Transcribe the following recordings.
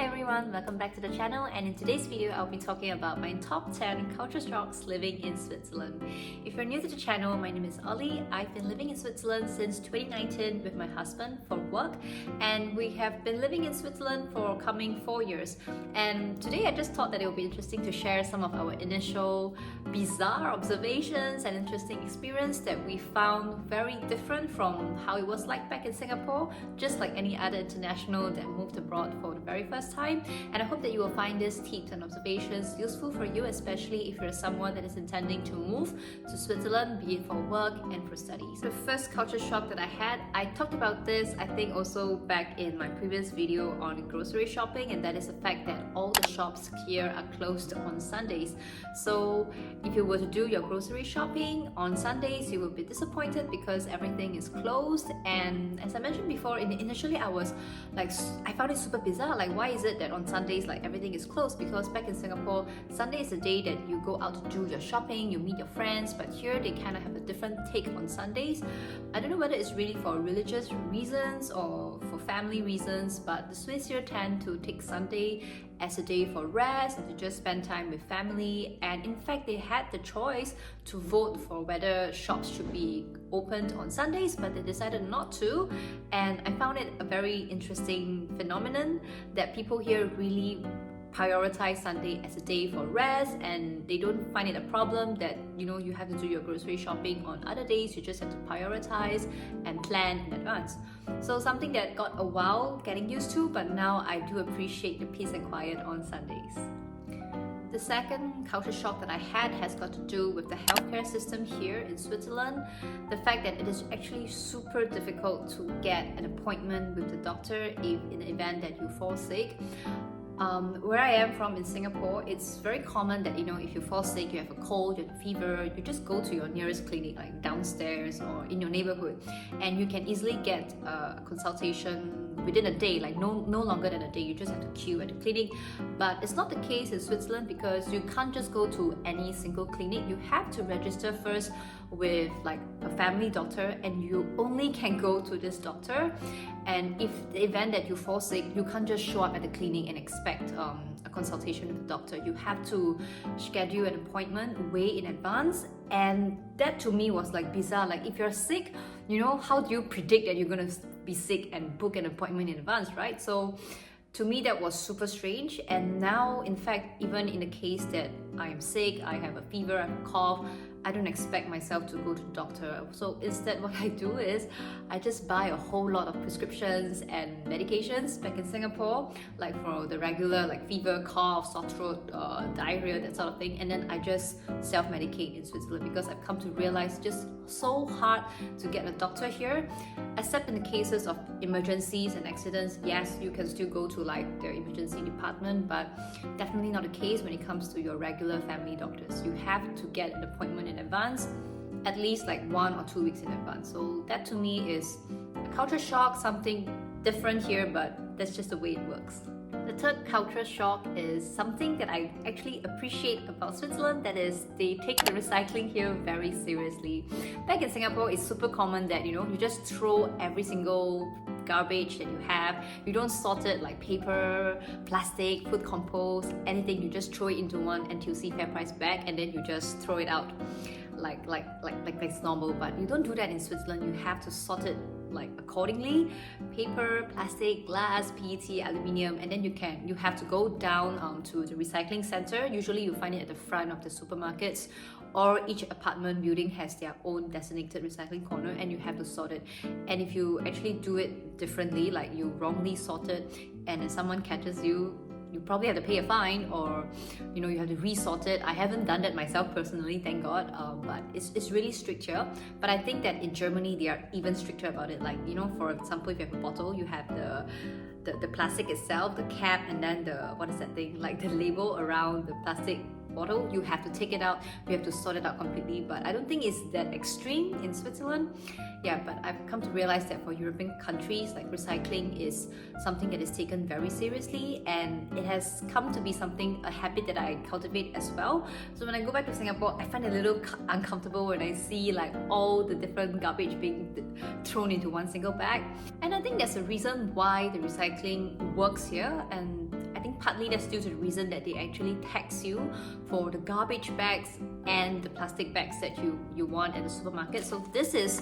everyone, welcome back to the channel, and in today's video I'll be talking about my top 10 culture shocks living in Switzerland. If you're new to the channel, my name is Ollie. I've been living in Switzerland since 2019 with my husband for work, and we have been living in Switzerland for coming 4 years. And today I just thought that it would be interesting to share some of our initial bizarre observations and interesting experience that we found very different from how it was like back in Singapore, just like any other international that moved abroad for the very first time. And I hope that you will find these tips and observations useful for you, especially if you're someone that is intending to move to Switzerland, be it for work and for studies. The first culture shock that I talked about this I think also back in my previous video on grocery shopping, and that is the fact that all the shops here are closed on Sundays. So if you were to do your grocery shopping on Sundays, you will be disappointed because everything is closed. And as I mentioned before, initially I was like, I found it super bizarre, like why is it that on Sundays like everything is closed? Because back in Singapore, Sunday is the day that you go out to do your shopping, you meet your friends, but here they kind of have a different take on Sundays. I don't know whether it's really for religious reasons or for family reasons, but the Swiss here tend to take Sunday as a day for rest and to just spend time with family. And in fact, they had the choice to vote for whether shops should be opened on Sundays, but they decided not to. And I found it a very interesting phenomenon that people here really prioritize Sunday as a day for rest, and they don't find it a problem that you have to do your grocery shopping on other days. You just have to prioritize and plan in advance. So something that got a while getting used to, but now I do appreciate the peace and quiet on Sundays. The second culture shock that I had has got to do with the healthcare system here in Switzerland. The fact that it is actually super difficult to get an appointment with the doctor if in the event that you fall sick. Where I am from in Singapore, it's very common that if you fall sick, you have a cold, you have a fever, you just go to your nearest clinic, like downstairs or in your neighborhood, and you can easily get a consultation within a day, like no longer than a day. You just have to queue at the clinic. But it's not the case in Switzerland, because you can't just go to any single clinic. You have to register first with like a family doctor, and you only can go to this doctor. And if the event that you fall sick, you can't just show up at the clinic and expect a consultation with the doctor. You have to schedule an appointment way in advance. And that to me was like bizarre. Like if you're sick, how do you predict that you're gonna be sick and book an appointment in advance, right? So to me that was super strange. And now, in fact, even in the case that I am sick, I have a fever, I have a cough, I don't expect myself to go to the doctor. So instead what I do is I just buy a whole lot of prescriptions and medications back in Singapore, like for the regular like fever, cough, sore throat, diarrhea, that sort of thing. And then I just self-medicate in Switzerland, because I've come to realize it's just so hard to get a doctor here, except in the cases of emergencies and accidents. Yes, you can still go to like the emergency department, but definitely not the case when it comes to your regular family doctors. You have to get an appointment in advance, at least like 1 or 2 weeks in advance. So that to me is a culture shock, something different here, but that's just the way it works. The third culture shock is something that I actually appreciate about Switzerland, that is they take the recycling here very seriously. Back in Singapore, it's super common that you just throw every single garbage that you have. You don't sort it like paper, plastic, food compost, anything. You just throw it into one NTUC fair price bag, and then you just throw it out like it's normal. But you don't do that in Switzerland. You have to sort it like accordingly: paper, plastic, glass, PET, aluminium, and then you have to go down to the recycling center. Usually you find it at the front of the supermarkets, or each apartment building has their own designated recycling corner, and you have to sort it. And if you actually do it differently, like you wrongly sort it, and then someone catches you, you probably have to pay a fine, or you have to resort it. I haven't done that myself personally, thank God, but it's really strict here. But I think that in Germany they are even stricter about it. Like for example, if you have a bottle, you have the plastic itself, the cap, and then what is that thing, like the label around the plastic bottle. You have to take it out, you have to sort it out completely. But I don't think it's that extreme in Switzerland. Yeah, but I've come to realize that for European countries, like recycling is something that is taken very seriously, and it has come to be a habit that I cultivate as well. So when I go back to Singapore, I find it a little uncomfortable when I see like all the different garbage being thrown into one single bag. And I think there's a reason why the recycling works here, and I think think partly that's due to the reason that they actually tax you for the garbage bags and the plastic bags that you want at the supermarket. So this is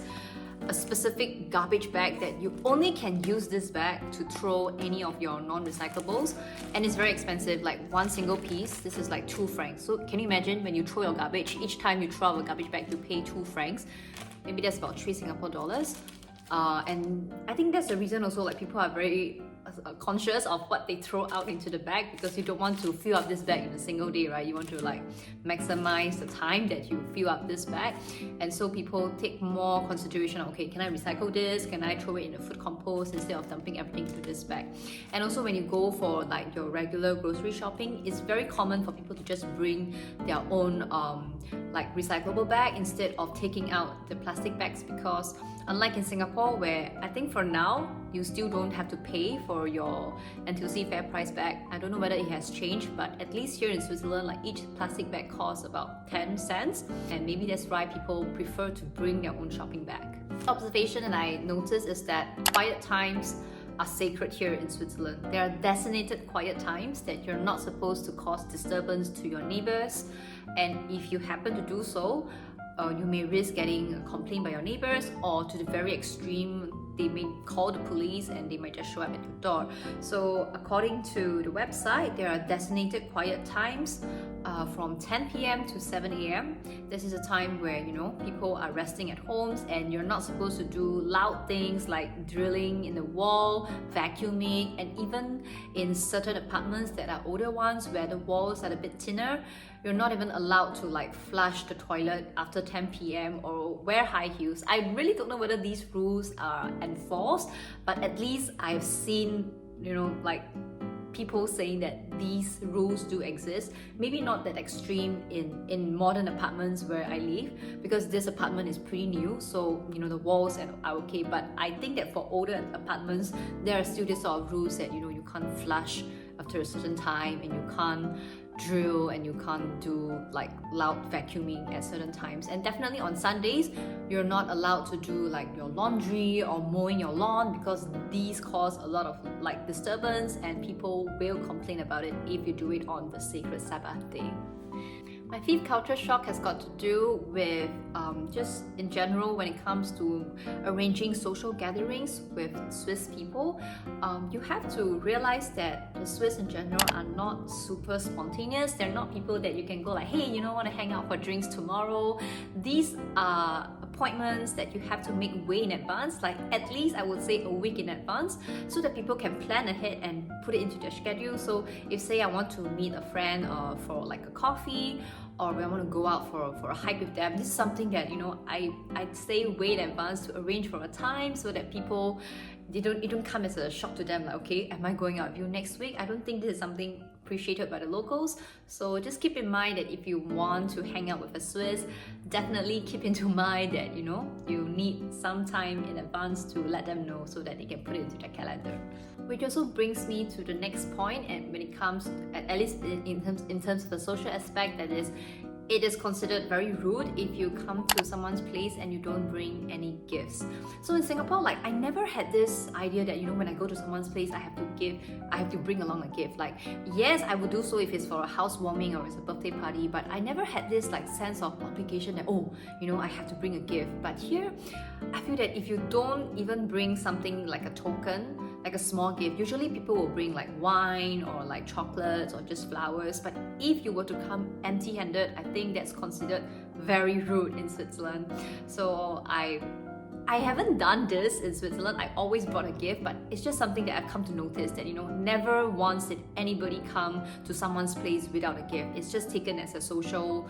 a specific garbage bag that you only can use this bag to throw any of your non-recyclables, and it's very expensive. Like one single piece, this is like 2 francs. So can you imagine when you throw your garbage, each time you throw out a garbage bag you pay 2 francs, maybe that's about 3 Singapore dollars. And I think that's the reason also, like, people are very conscious of what they throw out into the bag, because you don't want to fill up this bag in a single day, right? You want to like maximize the time that you fill up this bag, and so people take more consideration of, okay, can I recycle this? Can I throw it in the food compost instead of dumping everything into this bag? And also when you go for like your regular grocery shopping, it's very common for people to just bring their own like recyclable bag instead of taking out the plastic bags, because unlike in Singapore, where I think for now you still don't have to pay for your NTUC fair price bag. I don't know whether it has changed, but at least here in Switzerland, like each plastic bag costs about 10 cents, and maybe that's why people prefer to bring their own shopping bag. Observation that I noticed is that quiet times are sacred here in Switzerland. There are designated quiet times that you're not supposed to cause disturbance to your neighbors, and if you happen to do so, you may risk getting a complaint by your neighbors, or to the very extreme, they may call the police and they might just show up at your door. So according to the website, there are designated quiet times from 10 p.m. to 7 a.m. This is a time where, you know, people are resting at homes, and you're not supposed to do loud things like drilling in the wall, vacuuming, and even in certain apartments that are older ones where the walls are a bit thinner, you're not even allowed to like flush the toilet after 10 p.m. or wear high heels. I really don't know whether these rules are enforced, but at least I've seen, you know, like people saying that these rules do exist. Maybe not that extreme in modern apartments where I live, because this apartment is pretty new, so you know the walls are okay. But I think that for older apartments, there are still these sort of rules that, you know, you can't flush after a certain time, and you can't drill, and you can't do like loud vacuuming at certain times. And definitely on Sundays, you're not allowed to do like your laundry or mowing your lawn, because these cause a lot of like disturbance, and people will complain about it if you do it on the sacred Sabbath day. My 5th culture shock has got to do with just in general when it comes to arranging social gatherings with Swiss people. You have to realize that the Swiss in general are not super spontaneous. They're not people that you can go like, hey, you know, want to hang out for drinks tomorrow. These are appointments that you have to make way in advance, like at least I would say a week in advance, so that people can plan ahead and put it into their schedule. So if say I want to meet a friend for like a coffee, or I want to go out for a hike with them, this is something that, you know, I'd say way in advance to arrange for a time, so that people, it don't come as a shock to them like, okay, am I going out with you next week? I don't think this is something appreciated by the locals. So just keep in mind that if you want to hang out with a Swiss, definitely keep into mind that, you know, you need some time in advance to let them know so that they can put it into their calendar. Which also brings me to the next point, and when it comes, at least in terms of the social aspect, that is, it is considered very rude if you come to someone's place and you don't bring any gifts. So in Singapore, like, I never had this idea that, you know, when I go to someone's place, I have to bring along a gift. Like, yes, I would do so if it's for a housewarming or it's a birthday party, but I never had this like sense of obligation that, oh, you know, I have to bring a gift. But here, I feel that if you don't even bring something like a token, like a small gift, usually people will bring like wine or like chocolates or just flowers. But if you were to come empty-handed, I think that's considered very rude in Switzerland. So I haven't done this in Switzerland. I always brought a gift, but it's just something that I've come to notice that, you know, never once did anybody come to someone's place without a gift. It's just taken as a social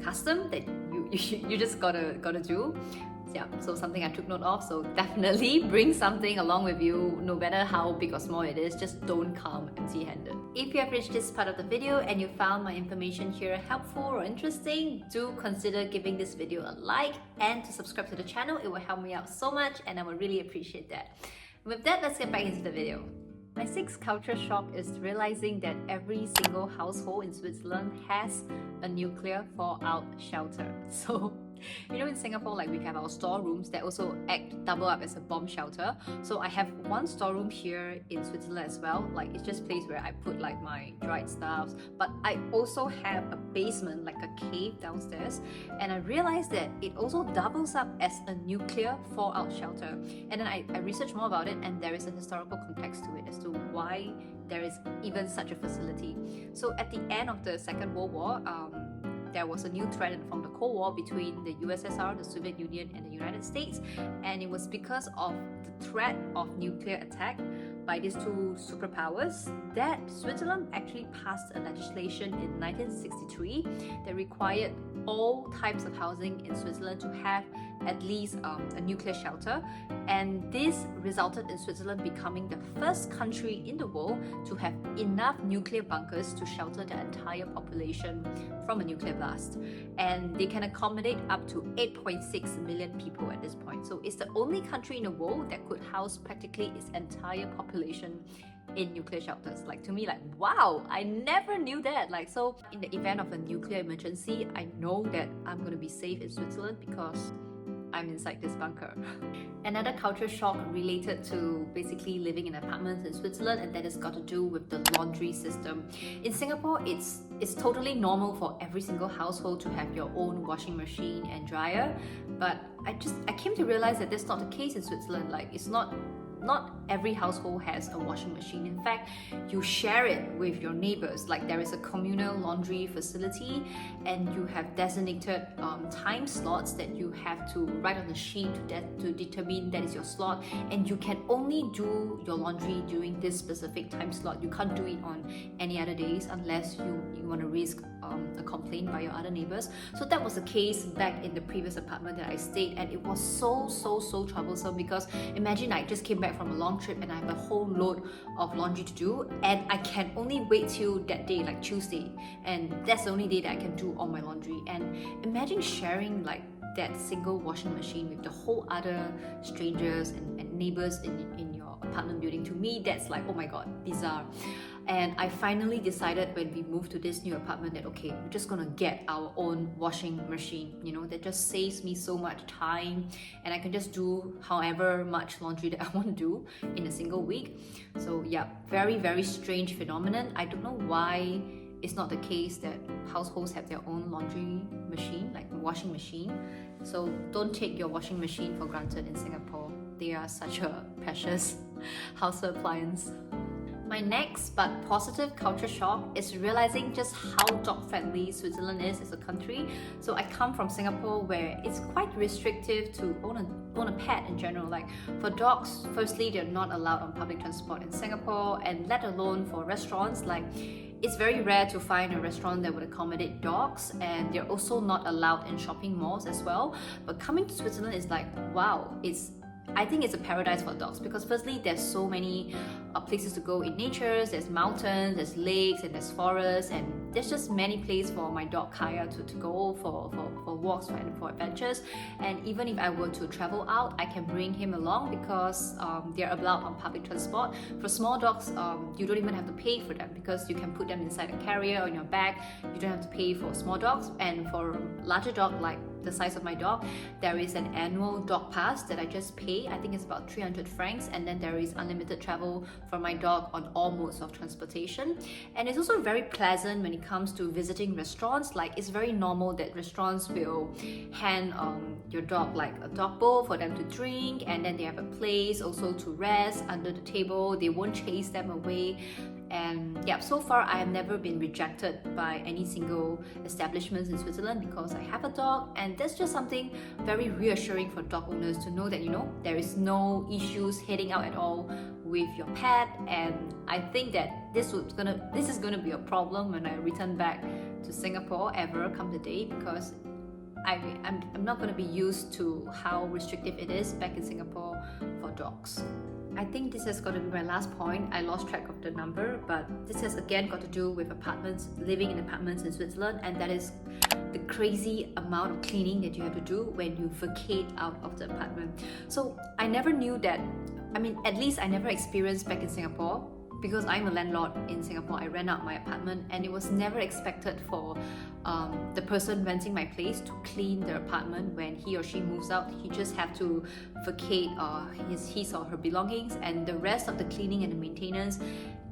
custom that you just gotta do. Yeah, so something I took note of. So definitely bring something along with you, no matter how big or small it is. Just don't come empty-handed. If you have reached this part of the video and you found my information here helpful or interesting, do consider giving this video a like and to subscribe to the channel. It will help me out so much and I would really appreciate that. With that, let's get back into the video. My 6th culture shock is realizing that every single household in Switzerland has a nuclear fallout shelter. So You know, in Singapore, like we have our storerooms that also double up as a bomb shelter. So I have one storeroom here in Switzerland as well. Like it's just a place where I put like my dried stuffs. But I also have a basement, like a cave downstairs. And I realized that it also doubles up as a nuclear fallout shelter. And then I researched more about it, and there is a historical context to it as to why there is even such a facility. So at the end of the Second World War, there was a new threat from the Cold War between the USSR, the Soviet Union, and the United States, and it was because of the threat of nuclear attack by these two superpowers that Switzerland actually passed a legislation in 1963 that required all types of housing in Switzerland to have at least a nuclear shelter, and this resulted in Switzerland becoming the first country in the world to have enough nuclear bunkers to shelter the entire population from a nuclear blast, and they can accommodate up to 8.6 million people at this point. So it's the only country in the world that could house practically its entire population in nuclear shelters. Like, to me, like, wow, I never knew that. Like, so in the event of a nuclear emergency, I know that I'm going to be safe in Switzerland because I'm inside this bunker. Another culture shock related to basically living in apartments in Switzerland, and that has got to do with the laundry system. In Singapore, it's totally normal for every single household to have your own washing machine and dryer, but I came to realize that that's not the case in Switzerland. Like, it's not every household has a washing machine. In fact, you share it with your neighbors. Like, there is a communal laundry facility, and you have designated time slots that you have to write on the sheet to determine that is your slot, and you can only do your laundry during this specific time slot. You can't do it on any other days unless you want to risk a complaint by your other neighbors. So that was the case back in the previous apartment that I stayed, and it was so troublesome because imagine I just came back from a long trip and I have a whole load of laundry to do, and I can only wait till that day, like Tuesday, and that's the only day that I can do all my laundry. And imagine sharing like that single washing machine with the whole other strangers and neighbors in your apartment building. To me, that's like, oh my god, bizarre. And I finally decided when we moved to this new apartment that okay, we're just gonna get our own washing machine. You know, that just saves me so much time, and I can just do however much laundry that I want to do in a single week. So yeah, very strange phenomenon. I don't know why it's not the case that households have their own laundry machine, like washing machine. So don't take your washing machine for granted in Singapore. They are such a precious household appliance. My next but positive culture shock is realizing just how dog-friendly Switzerland is as a country. So I come from Singapore, where it's quite restrictive to own a pet in general. Like, for dogs, firstly, they're not allowed on public transport in Singapore, and let alone for restaurants. Like, it's very rare to find a restaurant that would accommodate dogs, and they're also not allowed in shopping malls as well. But coming to Switzerland is like, wow, I think it's a paradise for dogs, because firstly, there's so many places to go in nature. There's mountains, there's lakes, and there's forests, and there's just many places for my dog Kaya to go for walks and for adventures. And even if I were to travel out, I can bring him along because they're allowed on public transport. For small dogs, you don't even have to pay for them because you can put them inside a carrier or in your bag. You don't have to pay for small dogs. And for larger dog, like the size of my dog, there is an annual dog pass that I just pay. I think it's about 300 francs, and then there is unlimited travel for my dog on all modes of transportation. And it's also very pleasant when it comes to visiting restaurants. Like, it's very normal that restaurants will hand your dog like a dog bowl for them to drink, and then they have a place also to rest under the table. They won't chase them away. And yeah, so far I have never been rejected by any single establishments in Switzerland because I have a dog, and that's just something very reassuring for dog owners to know that, you know, there is no issues heading out at all with your pet. And I think that this is gonna be a problem when I return back to Singapore ever come the day, because I'm not going to be used to how restrictive it is back in Singapore for dogs. I think this has got to be my last point. I lost track of the number, but this has again got to do with apartments, living in apartments in Switzerland, and that is the crazy amount of cleaning that you have to do when you vacate out of the apartment. So I never knew that, at least I never experienced back in Singapore because I'm a landlord in Singapore, I rent out my apartment, and it was never expected for the person renting my place to clean the apartment when he or she moves out. He just have to vacate his or her belongings, and the rest of the cleaning and the maintenance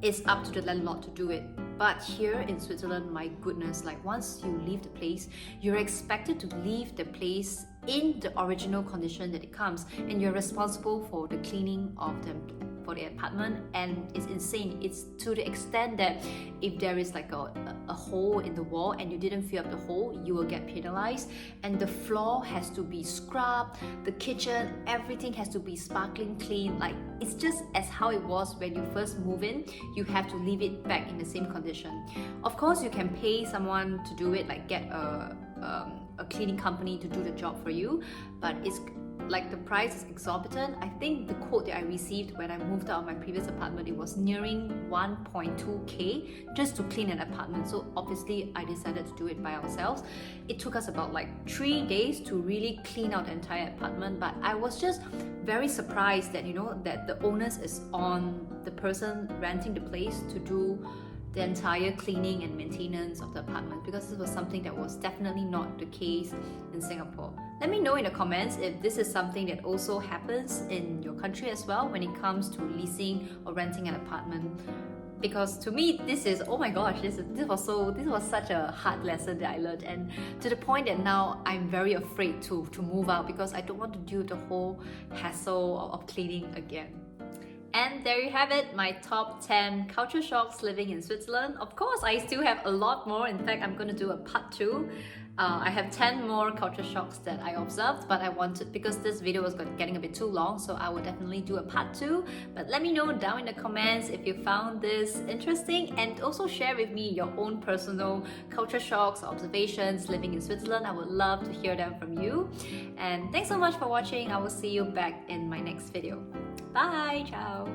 is up to the landlord to do it. But here in Switzerland, my goodness, like once you leave the place, you're expected to leave the place in the original condition that it comes, and you're responsible for the cleaning of them for the apartment. And it's insane. It's to the extent that if there is like a hole in the wall and you didn't fill up the hole, you will get penalized. And the floor has to be scrubbed, the kitchen, everything has to be sparkling clean. Like it's just as how it was when you first move in. You have to leave it back in the same condition. Of course, you can pay someone to do it, like get a cleaning company to do the job for you, but it's like the price is exorbitant. I think the quote that I received when I moved out of my previous apartment, it was nearing 1.2k just to clean an apartment. So obviously I decided to do it by ourselves. It took us about like 3 days to really clean out the entire apartment, but I was just very surprised that, you know, that the onus is on the person renting the place to do the entire cleaning and maintenance of the apartment, because this was something that was definitely not the case in Singapore. Let me know in the comments if this is something that also happens in your country as well when it comes to leasing or renting an apartment. Because to me, this is, oh my gosh, this was such a hard lesson that I learned, and to the point that now I'm very afraid to move out because I don't want to do the whole hassle of cleaning again. And there you have it, my top 10 culture shocks living in Switzerland. Of course, I still have a lot more. In fact, I'm going to do a part 2. I have 10 more culture shocks that I observed, but I wanted, because this video was getting a bit too long, so I will definitely do a part 2. But let me know down in the comments if you found this interesting, and also share with me your own personal culture shocks or observations living in Switzerland. I would love to hear them from you. And thanks so much for watching. I will see you back in my next video. Bye, ciao.